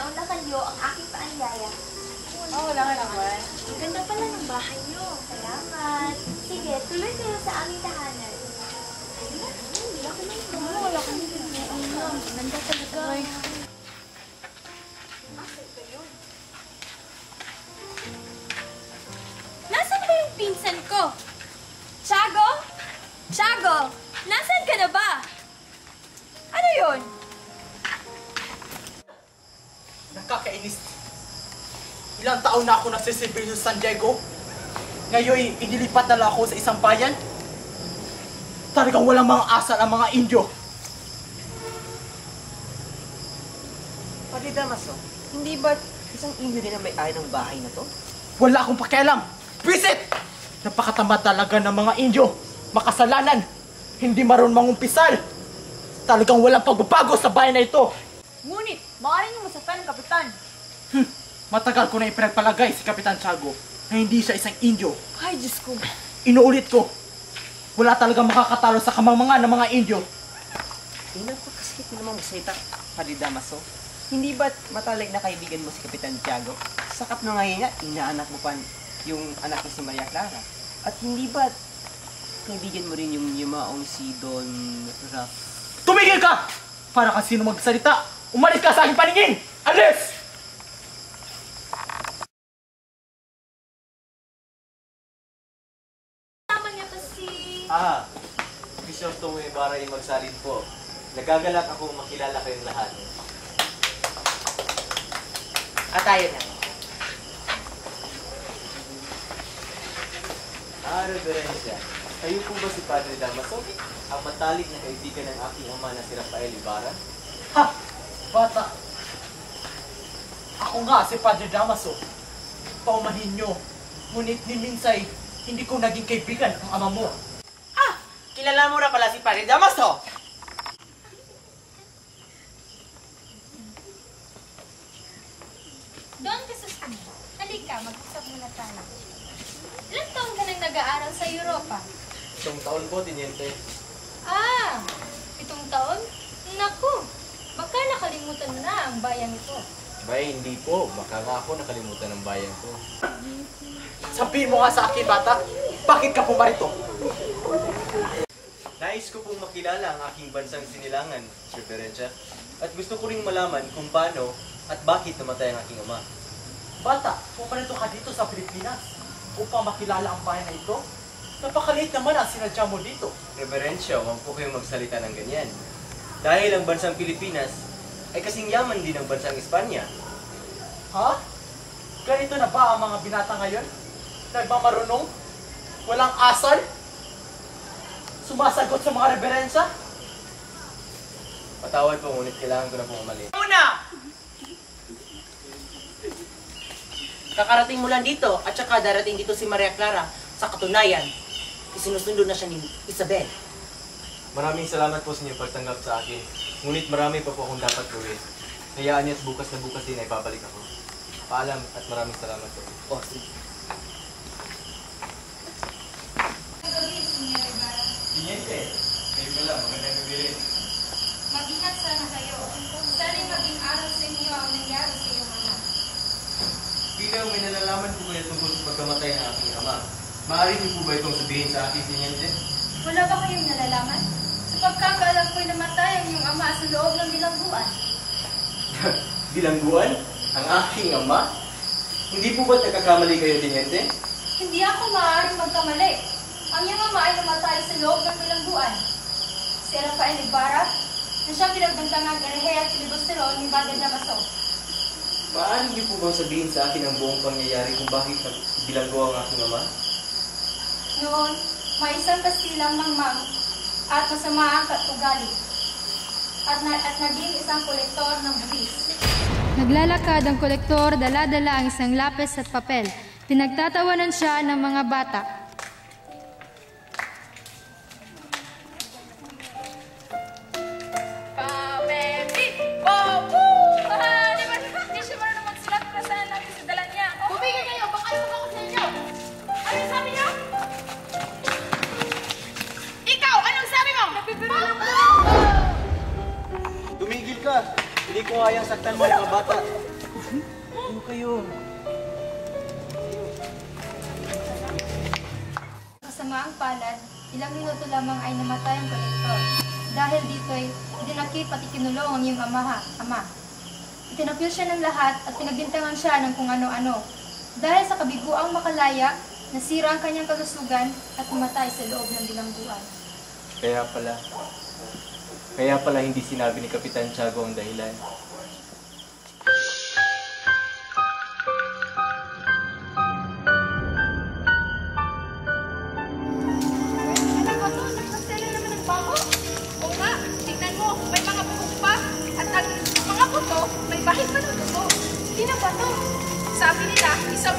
naunlakan niyo ang aking paanyaya. Wala ka naman. Ang ganda pala ng bahay niyo. Salamat. Sige, tuloy kayo sa aming tahanan. Wala ka naman. Ganda talaga. Nasaan ba yung pinsan ko? Tiago? Tiago! Nasaan ka na ba? Ano yun? Nakakainis. Ilang taon na ako nagsisilbi sa San Diego. Ngayon, inilipat na lang ako sa isang bayan. Talagang walang mga asal ang mga Indio. Padre Damaso, hindi ba isang Indio din ang may-ari ng bahay na to? Wala akong pakialam. Visit! Napakatamad talaga ng mga Indio. Makasalanan. Hindi marunong mangumpisal. Talagang walang pagbabago sa bayan na ito. Ngunit, maaaring yung masaktan ng kapitan. Matagal ko na ipinagpalagay si Kapitan Tiago na hindi siya isang Indio. Ay, Diyos ko. Inuulit ko, wala talagang makakatalo sa kamangmangan ng mga Indio. Napakasakit mo namang magsalita, Padre Damaso. Hindi ba't matalag na kaibigan mo si Kapitan Tiago? Sakap na ngayon nga, inaanak mo pa yung anak ni si Maria Clara. At hindi ba't kaibigan mo rin yung yumaong si Don Raf? Tumigil ka! Para kang sino magsalita, umalis ka sa aking paningin! Alis! Bishop Tomoe Ibarra yung magsalin po. Nagagalak ako makilala kayong lahat. At tayo na. Reverensya, kayo po ba si Padre Damaso? Ang matalik na kaibigan ng aking ama na si Rafael Ibarra? Ha! Bata! Ako nga si Padre Damaso. Paumahin nyo. Ngunit ni Minsay, hindi ko naging kaibigan ang ama mo. Kilala mo na pala si Padre Damaso! Don Crisostomo, halika, mag-usap muna tayo. Ilang taon ka nang nag-aaral sa Europa? Isang taon po, Teniente. 7 taon? Naku, baka nakalimutan mo na ang bayan ito. Bay, hindi po. Baka nga ako nakalimutan ng bayan ko. Sabihin mo nga sa akin, bata, bakit ka pumarito? Nais ko pong makilala ang aking bansang sinilangan, Reverensya. At gusto ko ring malaman kung paano at bakit namatay ang aking ama. Bata, pumarito ka dito sa Pilipinas upang makilala ang bayan na ito. Napakaliit naman ang sinadya mo dito. Reverensya, huwag po kayong magsalita ng ganyan. Dahil ang bansang Pilipinas ay kasing yaman din ng bansang Espanya. Ha? Ganito na ba ang mga binata ngayon? Nagmamarunong? Walang asal? Sumasagot sa mga reverensya? Patawad po, ngunit kailangan ko na pong umalis. Una! Kakarating mo lang dito at saka darating dito si Maria Clara. Sa katunayan, isinusundo na siya ni Isabel. Maraming salamat po sa inyong pagtanggap sa akin. Ngunit marami pa po akong dapat gawin. Hayaan niyo at bukas na bukas din ay babalik ako. Paalam at maraming salamat po. O, sige. Teniente, kayo pala, magandang gabi rin. Mag-ingat sana kayo. Sana'y maging aral sa inyo ang nangyari sa iyong anak. Bilang may nalalaman po kayo tungkol sa pagkamatay ng aking ama, maaari niyo po ba itong sabihin sa akin, Teniente? Wala ba kayong nalalaman? Sa pagkakaalam ko'y namatay ang iyong ama sa loob ng bilangguan. Bilangguan? Ang aking ama? Hindi po ba nagkakamali kayo, Teniente? Hindi ako maaaring magkamali. Ang iyong ama ay namatay sa loob ng bilangguan. Si Rafael Ibarra, na siyang pinagbantangang Erehe at Filibustero ni Padre Damaso. Maaari niyo po bang sabihin sa akin ang buong pangyayari kung bakit bilanggo ang aking ama? Noon, may isang Kastilang mangmang at masama ang ugali. At naging isang kolektor ng buwis. Naglalakad ang kolektor, dala-dala ang isang lapis at papel. Pinagtatawanan siya ng mga bata. Pameli! Bobo! Di ba? Hindi siya marunong magsulat na saan natin sa dala niya. Pumigil kayo! Baka ayaw ako sa inyo! Anong sabi niyo? Ikaw! Anong sabi mo? Napipirala mo! Tumigil ka! Hindi ko kayang saktan mo yung mga bata. kayo. Kasamaang palad, ilang minuto lamang ay namatay ang kolektor. Dahil dito'y dinakip at ikinulong ang iyong ama. Itinapil siya ng lahat at pinagbintangan siya ng kung ano-ano. Dahil sa kabiguang makalaya, nasira ang kanyang kalusugan at namatay sa loob ng bilangguan. Kaya pala hindi sinabi ni Kapitan Tiago ang dahilan. Ano ba to? Nagpastela naman ng bako? Oo nga, tignan mo, may mga buhok pa. At ang mga buto, may bahid pa ng dugo. Sino ba to? Sabi nila, isang